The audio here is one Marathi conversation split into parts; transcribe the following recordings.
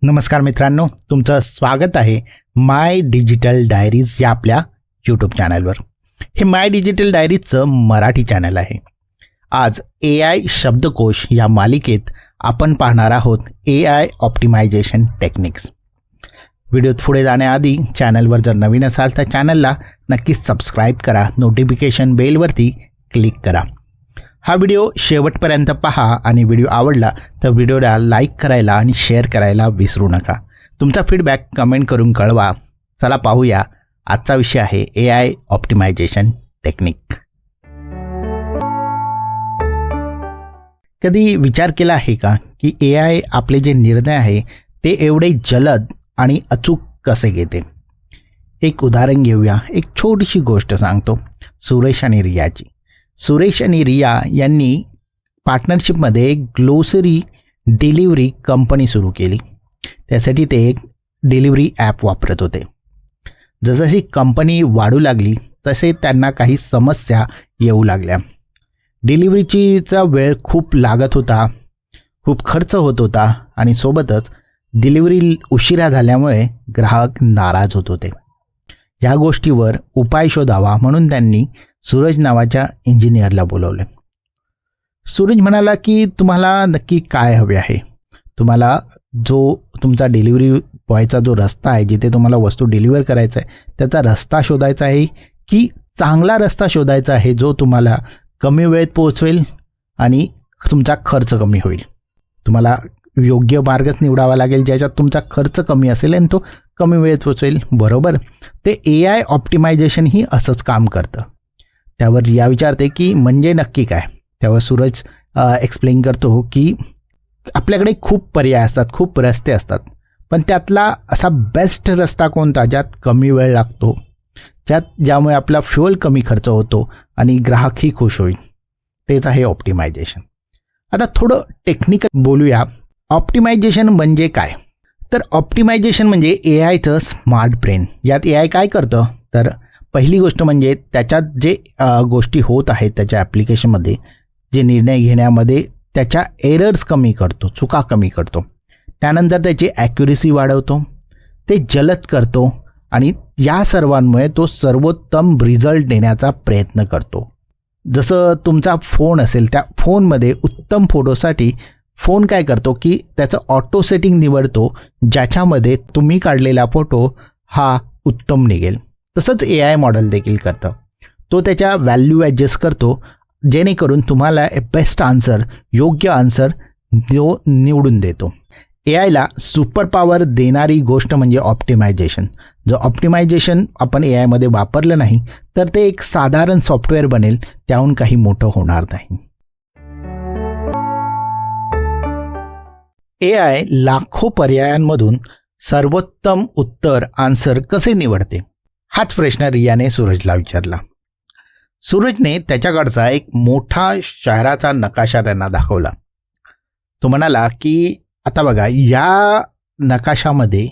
नमस्कार मित्रांनो, तुमचं स्वागत आहे माय डिजिटल डायरीज या आपल्या यूट्यूब चॅनलवर. Hey my digital डायरीजचं Marathi channel आहे. आज AI शब्दकोश या मालिकेत आपण पाहणार आहोत AI ऑप्टिमायझेशन टेक्निक्स. व्हिडिओत पुढे जाण्याआधी चॅनलवर जर नवीन असाल तर चॅनलला नक्कीच सबस्क्राईब करा, नोटिफिकेशन बेलवरती क्लिक करा. हा व्हिडिओ शेवटपर्यंत पहा आणि व्हिडिओ आवडला तर व्हिडिओला लाईक करायला आणि शेअर करायला विसरू नका. तुमचा फीडबॅक कमेंट करून कळवा. चला पाहूया. आजचा विषय आहे AI ऑप्टिमायझेशन टेक्निक. कधी विचार केला आहे का की AI आपले जे निर्णय आहे ते एवढे जलद आणि अचूक कसे घेते? एक उदाहरण घेऊया. एक छोटीशी गोष्ट सांगतो, सुरेश आणि रियाची. सुरेश आणि रिया यांनी पार्टनरशिपमध्ये एक ग्लोसरी डिलिव्हरी कंपनी सुरू केली. त्यासाठी ते एक डिलिव्हरी ॲप वापरत होते. जसजशी कंपनी वाढू लागली तसे त्यांना काही समस्या येऊ लागल्या. डिलिव्हरीचा वेळ खूप लागत होता, खूप खर्च होत होता आणि सोबतच डिलिव्हरी उशिरा झाल्यामुळे ग्राहक नाराज होत होते. या गोष्टीवर उपाय शोधावा म्हणून त्यांनी सूरज नावाच्या इंजिनियरला बोलवले. सूरज म्हणाला की तुम्हाला नक्की काय हवे आहे? तुम्हाला जो तुमचा डिलिव्हरी बॉयचा जो रस्ता आहे, जिथे तुम्हाला वस्तू डिलिव्हर करायचा आहे त्याचा रस्ता शोधायचा आहे की चांगला रस्ता शोधायचा आहे जो तुम्हाला कमी वेळेत पोहोचवेल आणि तुमचा खर्च कमी होईल? तुम्हाला योग्य मार्गच निवडावा लागेल ज्याच्यात तुमचा खर्च कमी असेल आणि तो कमी वेळेत पोहोचवेल, बरोबर? ते AI ऑप्टिमायझेशन ही असंच काम करतं. त्यावर रिया विचारते की म्हणजे नक्की काय? त्यावर सूरज एक्सप्लेन करतो की आपल्याकडे खूप पर्याय असतात, खूप रस्ते असतात, पण त्यातला असा बेस्ट रस्ता कोणता ज्यात कमी वेळ लागतो, ज्यामुळे आपला फ्युअल कमी खर्च होतो आणि ग्राहकही खुश होईल. तेच आहे ऑप्टिमायझेशन. आता थोडं टेक्निकल बोलूया. ऑप्टिमायझेशन म्हणजे काय? तर ऑप्टिमायझेशन म्हणजे AIचं स्मार्ट ब्रेन. यात AI काय करतं तर पहिली गोष्ट म्हणजे त्याच्यात जे गोष्टी होत आहेत त्याच्या ॲप्लिकेशनमध्ये, जे निर्णय घेण्यामध्ये त्याच्या एरर्स कमी करतो, चुका कमी करतो. त्यानंतर त्याची ॲक्युरेसी वाढवतो, ते जलद करतो आणि या सर्वांमुळे तो सर्वोत्तम रिझल्ट देण्याचा प्रयत्न करतो. जसं तुमचा फोन असेल, त्या फोनमध्ये उत्तम फोटोसाठी फोन काय करतो की त्याचं ऑटो सेटिंग निवडतो ज्याच्यामध्ये तुम्ही काढलेला फोटो हा उत्तम निघेल. तसंच AI मॉडेल देखील करतं. तो त्याच्या व्हॅल्यू ॲडजस्ट करतो जेणेकरून तुम्हाला बेस्ट आन्सर, योग्य आन्सर तो निवडून देतो. AIला सुपर पॉवर देणारी गोष्ट म्हणजे ऑप्टिमायझेशन. जर ऑप्टिमायझेशन आपण AIमध्ये वापरलं नाही तर ते एक साधारण सॉफ्टवेअर बनेल, त्याहून काही मोठं होणार नाही. AI लाखो पर्यायांमधून सर्वोत्तम उत्तर, आन्सर कसे निवडते? हाच प्रश्न रियाने सूरजला विचारला. सूरजने त्याच्याकडचा एक मोठा शहराचा नकाशा त्यांना दाखवला. तो म्हणाला की आता बघा, या नकाशामध्ये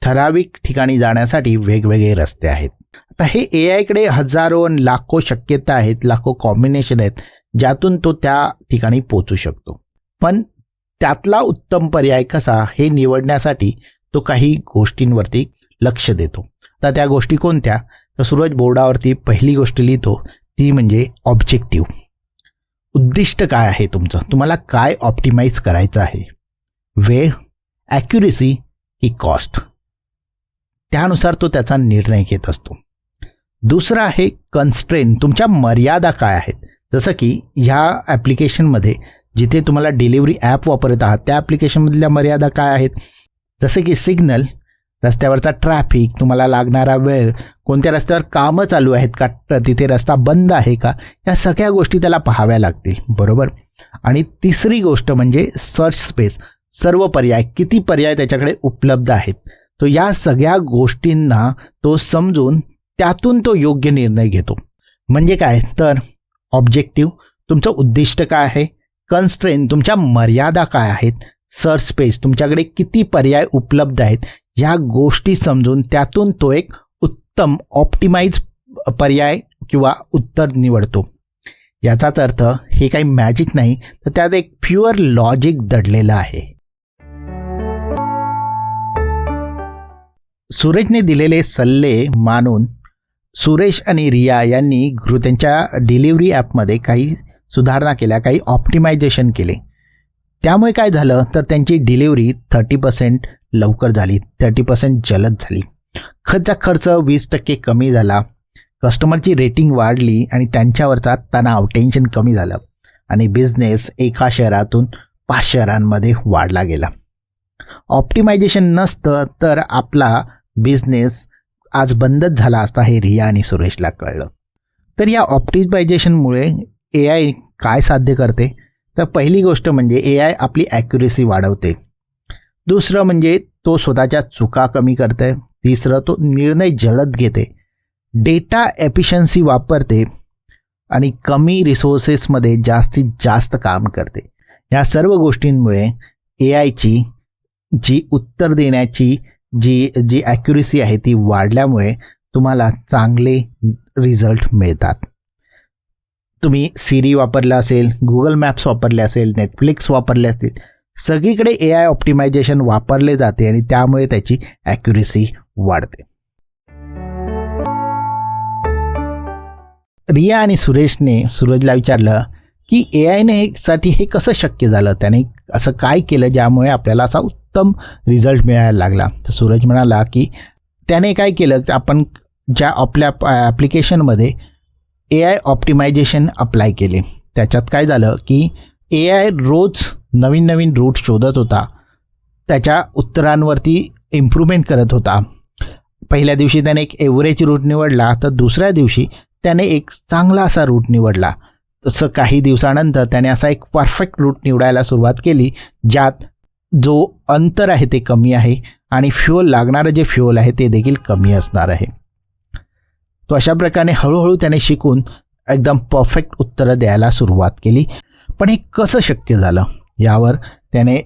ठराविक ठिकाणी जाण्यासाठी वेगवेगळे रस्ते आहेत. आता हे AIकडे हजारो लाखो शक्यता आहेत, लाखो कॉम्बिनेशन आहेत ज्यातून तो त्या ठिकाणी पोचू शकतो. पण त्यातला उत्तम पर्याय कसा हे निवडण्यासाठी तो काही गोष्टींवरती लक्ष देतो. तर त्या गोष्टी कोणत्या? तर सूरज बोर्डावरती पहिली गोष्ट लिहितो, ती म्हणजे ऑब्जेक्टिव्ह. उद्दिष्ट काय आहे तुमचं? तुम्हाला काय ऑप्टिमाइज करायचं आहे? वेळ, ॲक्युरेसी की कॉस्ट? त्यानुसार तो त्याचा निर्णय घेत असतो. दुसरं आहे कन्स्ट्रेन. तुमच्या मर्यादा काय आहेत? जसं की ह्या ॲप्लिकेशनमध्ये जिथे तुम्हाला डिलिव्हरी ॲप वापरत आहात त्या ॲप्लिकेशनमधल्या मर्यादा काय आहेत? जसे की सिग्नल, रस्त्यावरचा ट्रॅफिक, तुम्हाला लागणारा वेळ, कोणत्या रस्त्यावर कामं चालू आहेत का, तिथे रस्ता बंद आहे का, या सगळ्या गोष्टी त्याला पाहाव्या लागतील, बरोबर? आणि तिसरी गोष्ट म्हणजे सर्च स्पेस. सर्व पर्याय, किती पर्याय त्याच्याकडे उपलब्ध आहेत. तो या सगळ्या गोष्टींना तो समजून त्यातून तो योग्य निर्णय घेतो. म्हणजे काय तर ऑब्जेक्टिव्ह, तुमचं उद्दिष्ट काय आहे, कन्स्ट्रेन, तुमच्या मर्यादा काय आहेत, सर्च स्पेस, तुमच्याकडे किती पर्याय उपलब्ध आहेत, ह्या गोष्टी समजून त्यातून तो एक उत्तम ऑप्टिमाइज पर्याय किंवा उत्तर निवडतो. याचाच अर्थ हे काही मॅजिक नाही, तर त्यात एक प्युअर लॉजिक दडलेलं आहे. सुरेशने दिलेले सल्ले मानून सुरेश आणि रिया यांनी त्यांच्या डिलिव्हरी ॲपमध्ये काही सुधारणा केल्या, काही ऑप्टिमायझेशन केले. त्यामुळे काय झालं तर त्यांची डिलिव्हरी 30% लवकर झाली, 30% जलद झाली. खर्च 20% कमी झाला, कस्टमरची रेटिंग वाढली आणि त्यांच्यावरचा तणाव, टेन्शन कमी झालं आणि बिझनेस एका शहरातून 5 शहरांमध्ये वाढला गेला. ऑप्टिमायझेशन नसतं तर आपला बिझनेस आज बंदच झाला असता हे रिया आणि सुरेशला कळलं. तर या ऑप्टिमायझेशनमुळे AI काय साध्य करते तर पहिली गोष्ट म्हणजे AI आपली ॲक्युरेसी वाढवते. दुसरं म्हणजे तो स्वतःच्या चुका कमी करते. तिसरं तो निर्णय जलद घेते, डेटा एफिशियन्सी वापरते आणि कमी रिसोर्सेसमध्ये जास्तीत जास्त काम करते. या सर्व गोष्टींमुळे AIची जी उत्तर देण्याची जी ॲक्युरेसी आहे ती वाढल्यामुळे तुम्हाला चांगले रिझल्ट मिळतात. तुम्ही सिरी वापरला असेल, गुगल मॅप्स वापरले असेल, नेटफ्लिक्स वापरले असतील, सगळीकडे AI ऑप्टिमायझेशन वापरले जाते आणि त्यामुळे त्याची ॲक्युरेसी वाढते. रिया आणि सुरेशने सूरजला विचारलं की AIने साठी हे कसं शक्य झालं, त्याने असं काय केलं ज्यामुळे आपल्याला असा उत्तम रिझल्ट मिळायला लागला. तर सूरज म्हणाला की त्याने काय केलं, आपण ज्या आपल्या ॲप्लिकेशनमध्ये AI ऑप्टिमायझेशन अप्लाय केले. त्याच्यात काय झालं की AI रोज नवीन नवीन रूट शोधत होता, त्याच्या उत्तरांवरती इम्प्रूव्हमेंट करत होता. पहिल्या दिवशी त्याने एक एव्हरेज रूट निवडला, तर दुसऱ्या दिवशी त्याने एक चांगला असा रूट निवडला. तसं काही दिवसानंतर त्याने असा एक परफेक्ट रूट निवडायला सुरुवात केली, ज्यात जो अंतर आहे ते कमी आहे आणि फ्युअल लागणारं जे फ्युअल आहे ते देखील कमी असणार आहे. तो अशा प्रकारे हळूहळू त्याने शिकून एकदम परफेक्ट उत्तरं द्यायला सुरुवात केली. पण हे कसं शक्य झालं यावर त्याने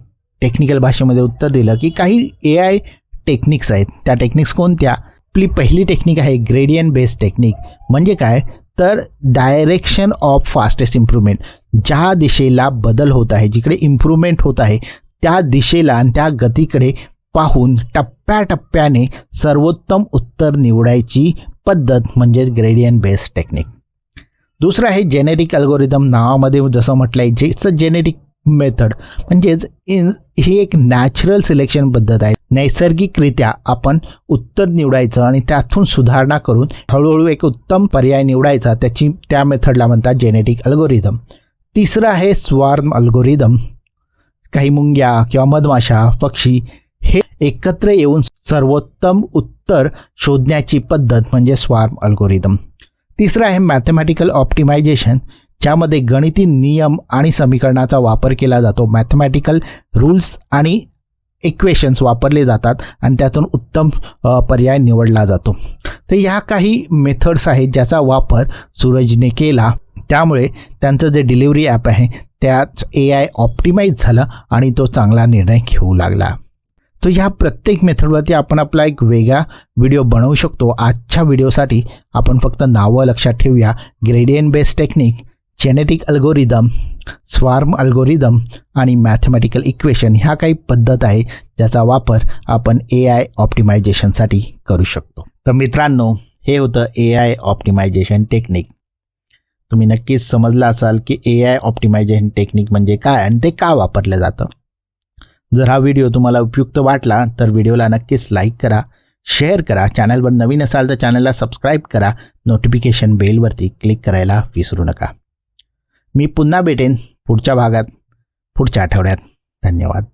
टेक्निकल भाषेमध्ये उत्तर दिलं की काही AI टेक्निक्स आहेत. त्या टेक्निक्स कोणत्या? आपली पहिली टेक्निक आहे ग्रेडियंट बेस्ड टेक्निक. म्हणजे काय तर डायरेक्शन ऑफ फास्टेस्ट इम्प्रूव्हमेंट. ज्या दिशेला बदल होत आहे, जिकडे इम्प्रूव्हमेंट होत आहे त्या दिशेला आणि त्या गतीकडे पाहून टप्प्याटप्प्याने सर्वोत्तम उत्तर निवडायची पद्धत म्हणजे ग्रेडियंट बेस्ड टेक्निक. दुसरं आहे जेनेटिक अल्गोरिदम. नावामध्ये जसं म्हटलं आहे जेचं जेनेटिक मेथड म्हणजेच ही एक नॅचरल सिलेक्शन पद्धत आहे. नैसर्गिकरित्या आपण उत्तर निवडायचं आणि त्यातून सुधारणा करून हळूहळू एक उत्तम पर्याय निवडायचा, त्या मेथडला म्हणतात जेनेटिक अल्गोरिदम. तिसरं आहे स्वार्म अल्गोरिदम. काही मुंग्या किंवा मधमाशा, पक्षी हे एकत्र येऊन सर्वोत्तम उत्तर शोधण्याची पद्धत म्हणजे स्वार्म अल्गोरिदम. तिसरं आहे मॅथमॅटिकल ऑप्टिमायझेशन, ज्यामध्ये गणिती नियम आणि समीकरणाचा वापर केला जातो. मॅथमॅटिकल रूल्स आणि इक्वेशन्स वापरले जातात आणि त्यातून उत्तम पर्याय निवडला जातो. तर ह्या काही मेथड्स आहेत ज्याचा वापर सूरजने केला. त्यामुळे त्यांचं जे डिलिव्हरी ॲप आहे त्यात AI ऑप्टिमाइज झालं आणि तो चांगला निर्णय घेऊ लागला. तर ह्या प्रत्येक मेथडवरती आपण आपला एक वेगळा व्हिडिओ बनवू शकतो. आजच्या व्हिडिओसाठी आपण फक्त नावं लक्षात ठेवूया. Gradient based technique, genetic algorithm, swarm algorithm आणि मॅथमॅटिकल इक्वेशन ह्या काही पद्धत आहे ज्याचा वापर आपण AI ऑप्टिमायझेशनसाठी करू शकतो. तर मित्रांनो, हे होतं AI ऑप्टिमायझेशन टेक्निक. तुम्ही नक्कीच समजला असाल की AI ऑप्टिमायझेशन टेक्निक म्हणजे काय आणि ते का वापरलं जातं. जर हा व्हिडिओ तुम्हाला उपयुक्त वाटला तर व्हिडिओला नक्कीच लाईक करा, शेअर करा. चॅनलवर नवीन असाल तर चॅनलला सबस्क्राईब करा. नोटिफिकेशन बेलवरती क्लिक करायला विसरू नका. मी पुन्हा भेटेन पुढच्या भागात, पुढच्या आठवड्यात. धन्यवाद.